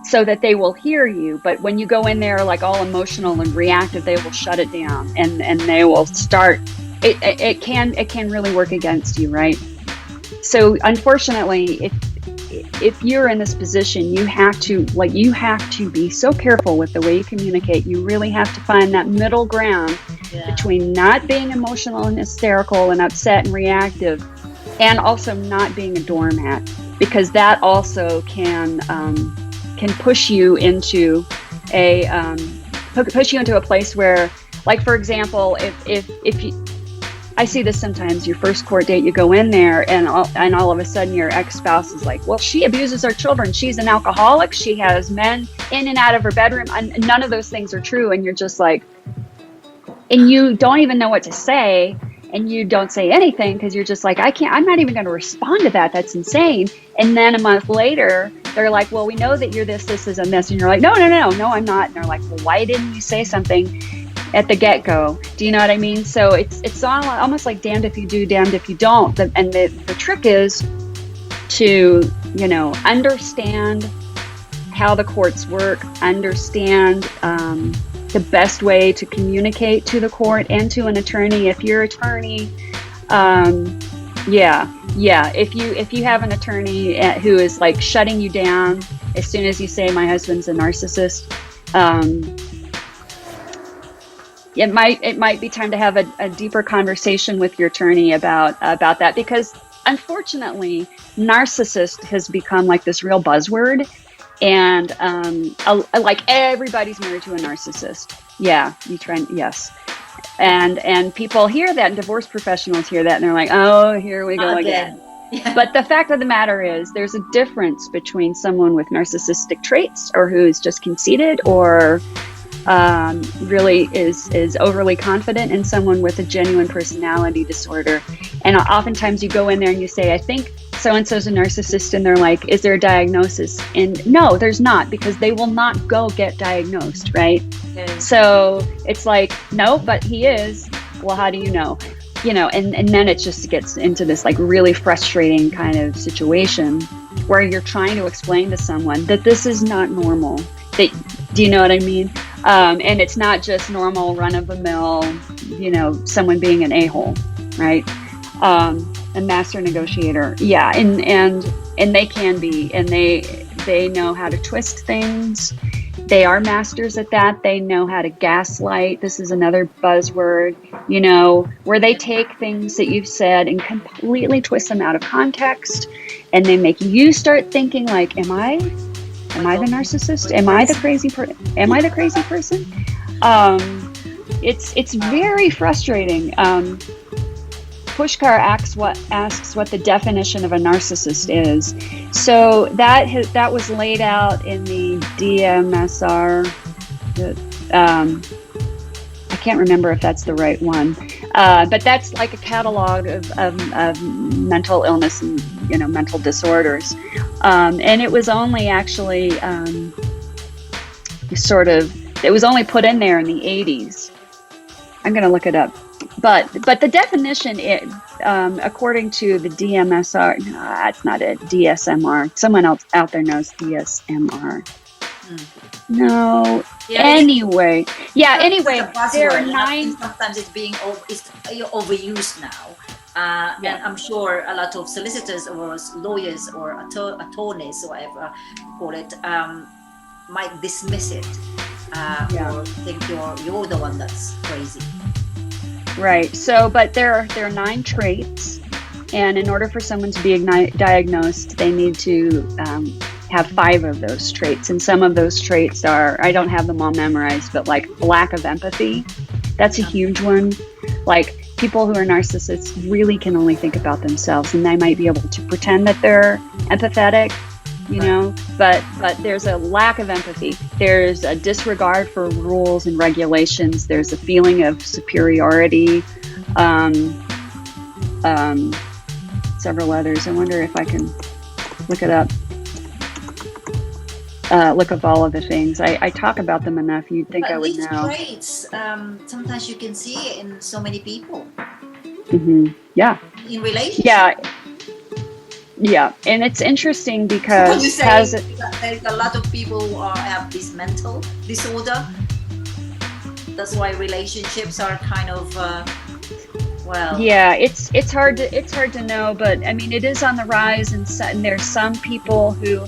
so that they will hear you. But when you go in there like all emotional and reactive, they will shut it down and they will start. It can really work against you, right? So unfortunately, if you're in this position, you have to be so careful with the way you communicate. You really have to find that middle ground between not being emotional and hysterical and upset and reactive, and also not being a doormat, because that also can push you into a place where, like, for example, if you, I see this sometimes, your first court date, you go in there and all of a sudden your ex-spouse is like, well, she abuses our children. She's an alcoholic. She has men in and out of her bedroom. And none of those things are true. And you're just like, and you don't even know what to say. And you don't say anything because you're just like, I'm not even going to respond to that. That's insane. And then a month later, they're like, well, we know that you're this, and this. And you're like, no, I'm not. And they're like, well, why didn't you say something at the get-go? Do you know what I mean? So it's almost like damned if you do, damned if you don't. And the trick is to, understand how the courts work, understand the best way to communicate to the court and to an attorney. If your attorney, if you have an attorney who is like shutting you down as soon as you say my husband's a narcissist, it might be time to have a deeper conversation with your attorney about that, because unfortunately, narcissist has become like this real buzzword. And like everybody's married to a narcissist. Yeah, yes. And people hear that, and divorce professionals hear that, and they're like, oh, here we go again. Yeah. But the fact of the matter is, there's a difference between someone with narcissistic traits, or who's just conceited, or really is overly confident, and someone with a genuine personality disorder. And oftentimes you go in there and you say, I think so-and-so's a narcissist, and they're like, is there a diagnosis? And no, there's not, because they will not go get diagnosed, right? Okay. So it's like, no, but he is. Well, how do you know? And then it just gets into this like really frustrating kind of situation where you're trying to explain to someone that this is not normal. Do you know what I mean? And it's not just normal run-of-the-mill, someone being an a-hole, right? A master negotiator. Yeah. And they can be, and they know how to twist things. They are masters at that. They know how to gaslight. This is another buzzword, you know, where they take things that you've said and completely twist them out of context, and they make you start thinking like, am I the narcissist? Am I the crazy am I the crazy person? It's very frustrating. Pushkar asks what the definition of a narcissist is. So that was laid out in the DMSR. I can't remember if that's the right one, but that's like a catalog of mental illness and, you know, mental disorders. And it was only actually it was only put in there in the 80s. I'm going to look it up. But the definition, according to the DMSR, no, that's not it, DSMR. Someone else out there knows DSMR. No. Yeah, anyway, there are 9. Sometimes it's overused now. And I'm sure a lot of solicitors or lawyers or attorneys, or whatever you call it, might dismiss it or think you're the one that's crazy. Right. So, but there are 9 traits, and in order for someone to be diagnosed, they need to have 5 of those traits. And some of those traits are, I don't have them all memorized, but like lack of empathy. That's a huge one. Like, people who are narcissists really can only think about themselves, and they might be able to pretend that they're empathetic, you know, but there's a lack of empathy. There's a disregard for rules and regulations. There's a feeling of superiority. Several others. I wonder if I can look it up. Look up all of the things. I talk about them enough. You'd think I would know. These traits, sometimes you can see it in so many people. Mm-hmm. Yeah. In relationships. Yeah. Yeah, and it's interesting because there's a lot of people who have this mental disorder. That's why relationships are kind of Yeah, it's hard to know, but I mean, it is on the rise, and there's some people who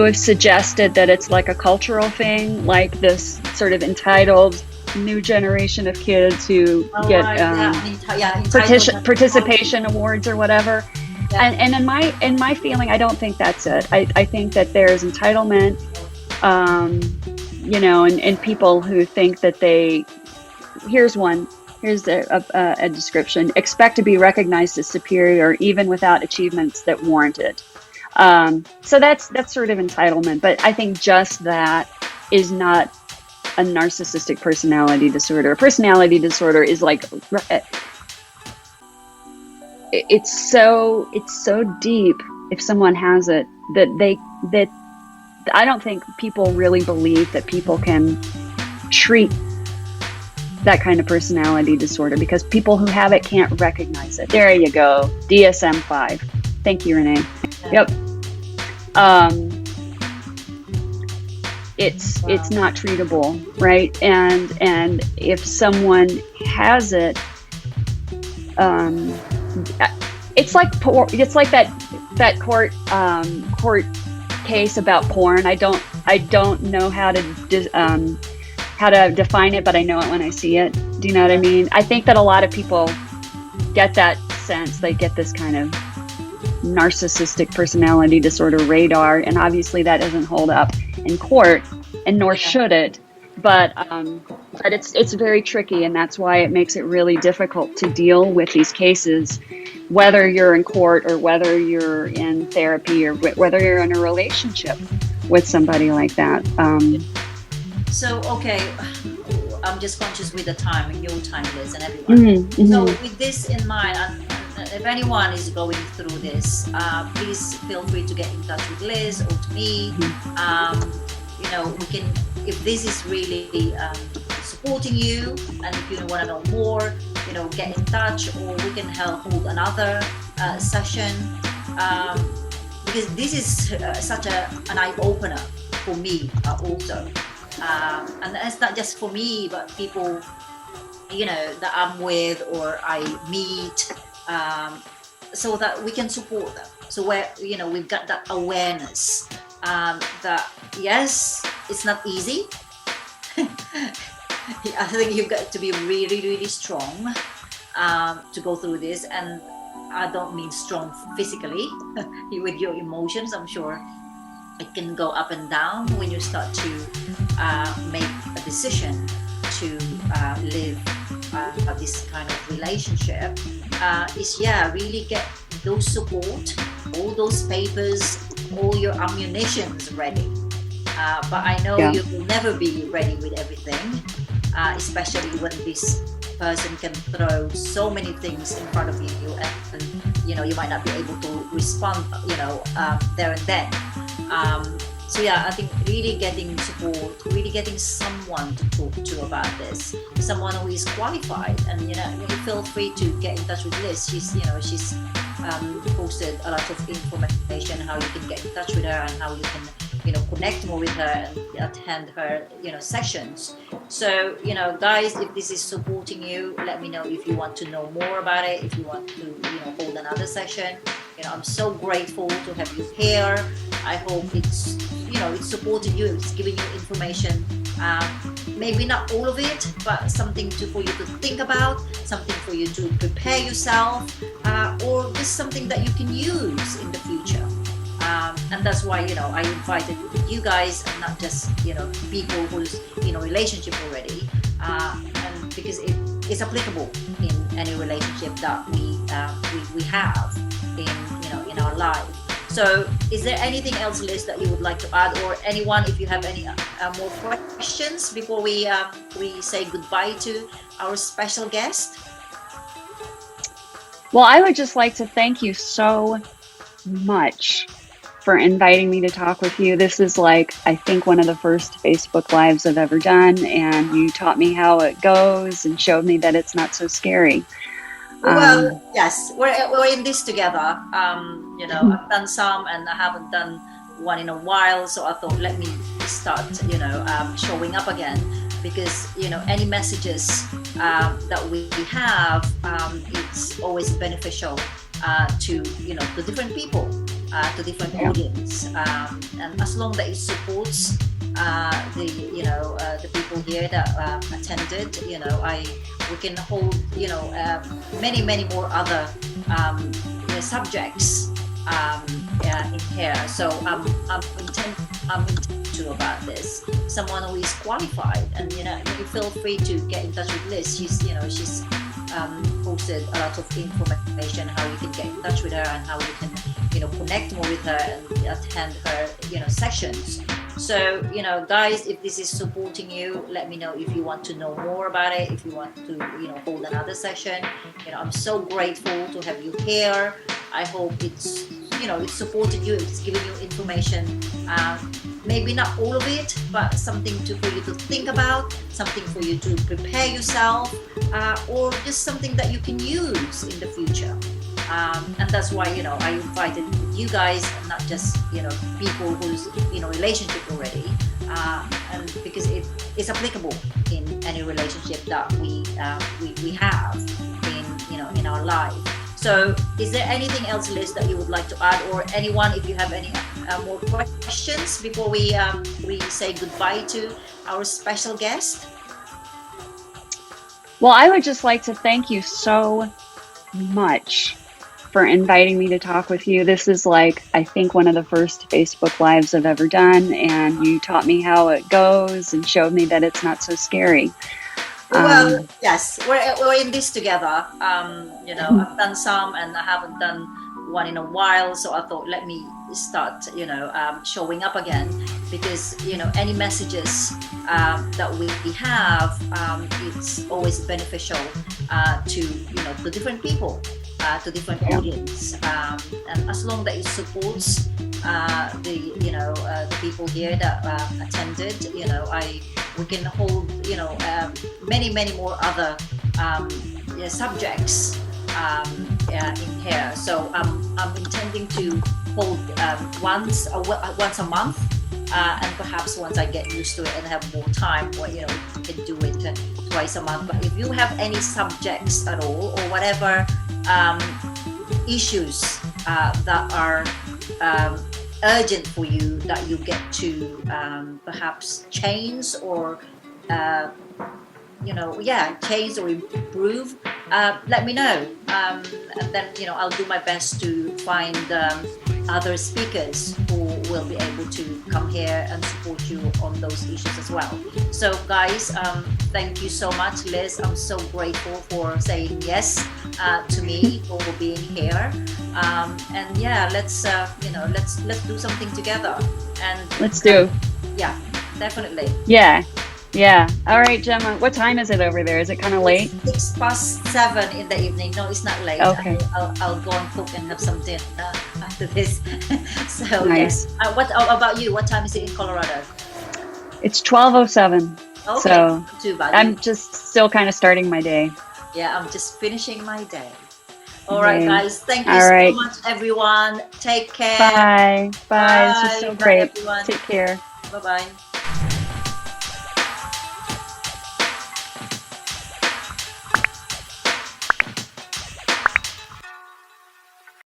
have suggested that it's like a cultural thing, like this sort of entitled new generation of kids who get participation awards or whatever. Yeah. And in my feeling, I don't think that's it. I think that there's entitlement, you know, and people who think that here's a description: expect to be recognized as superior even without achievements that warrant it. So that's sort of entitlement, but I think just that is not a narcissistic personality disorder. A personality disorder is like, it's so deep if someone has it that I don't think people really believe that people can treat that kind of personality disorder, because people who have it can't recognize it. There you go. DSM-5. Thank you, Renee. Yep. It's not treatable, right? And if someone has it, it's like that court case about porn. I don't know how to define it, but I know it when I see it. Do you know what I mean? I think that a lot of people get that sense. They get this kind of narcissistic personality disorder radar, and obviously that doesn't hold up in court, and nor should it. But it's very tricky, and that's why it makes it really difficult to deal with these cases, whether you're in court or whether you're in therapy or whether you're in a relationship with somebody like that. So, okay, I'm just conscious with the time, and your time, Liz, and everyone. Mm-hmm. So with this in mind, if anyone is going through this, please feel free to get in touch with Liz or to me. You know, we can, if this is really supporting you, and if you want to know more, you know, get in touch, or we can hold another session, because this is such an eye-opener for me also. And it's not just for me, but people, you know, that I'm with or I meet, so that we can support them. So where, you know, we've got that awareness that yes, it's not easy. I think you've got to be really, really strong to go through this. And I don't mean strong physically with your emotions. I'm sure it can go up and down when you start to make a decision to live this kind of relationship. Really get those support, all those papers, all your ammunitions ready. But I know you will never be ready with everything, especially when this person can throw so many things in front of you, and you might not be able to respond there and then. I think really getting support, really getting someone to talk to about this, someone who is qualified. And you feel free to get in touch with Liz. She's posted a lot of information how you can get in touch with her and how you can connect more with her and attend her sessions. So guys, if this is supporting you, let me know if you want to know more about it, if you want to hold another session. I'm so grateful to have you here. I hope it's supported you, it's giving you information, maybe not all of it, but something for you to think about, something for you to prepare yourself, or just something that you can use in the future. And that's why I invited you guys, and not just people who's in a relationship already, and because it's applicable in any relationship that we have in our life. So is there anything else, Liz, that you would like to add, or anyone, if you have any more questions before we say goodbye to our special guest? Well, I would just like to thank you so much for inviting me to talk with you. This is I think one of the first Facebook Lives I've ever done, and you taught me how it goes and showed me that it's not so scary. Well, yes, we're in this together. I've done some, and I haven't done one in a while, so I thought let me start, showing up again, because any messages that we have, it's always beneficial to different people, to different audience, and as long that it supports the people here that attended, we can hold many more other subjects in here. So I'm intent to about this. Someone who is qualified, and you feel free to get in touch with Liz. She's posted a lot of information how you can get in touch with her and how you can connect more with her and attend her sessions. So guys, if this is supporting you, let me know if you want to know more about it, if you want to hold another session. I'm so grateful to have you here. I hope it's supported you, it's giving you information, maybe not all of it, but something for you to think about, something for you to prepare yourself, or just something that you can use in the future. And that's why I invited you guys, and not just people who's in a relationship already, and because it's applicable in any relationship that we have in our life. So is there anything else, Liz, that you would like to add, or anyone, if you have any more questions before we say goodbye to our special guest? Well, I would just like to thank you so much for inviting me to talk with you. This is I think one of the first Facebook Lives I've ever done, and you taught me how it goes and showed me that it's not so scary. Well, yes, we're in this together. I've done some, and I haven't done one in a while, so I thought let me start showing up again, because any messages that we have, it's always beneficial to different people, to different audience, and as long that it supports the people here that attended, we can hold many more other subjects in here. So I'm intending to hold once a month, and perhaps once I get used to it and have more time, we can do it twice a month. But if you have any subjects at all, or whatever issues that are urgent for you that you get to perhaps change or change or improve, let me know, and then I'll do my best to find other speakers who will be able to come here and support you on those issues as well. So guys, thank you so much, Liz. I'm so grateful for saying yes to me, for being here, and yeah, let's do something together, and let's do. Yeah, definitely. Yeah. All right, Gemma, what time is it over there? Is it kind of late? It's 7:06 in the evening. No, it's not late. Okay. I'll go and cook and have some dinner after this. So nice. Yes. What about you? What time is it in Colorado? It's 12:07. Okay. So too bad. I'm just still kind of starting my day. Yeah, I'm just finishing my day. All right, guys. Thank you so much, everyone. Take care. Bye. This was so great. Bye, everyone. Take care. Bye-bye.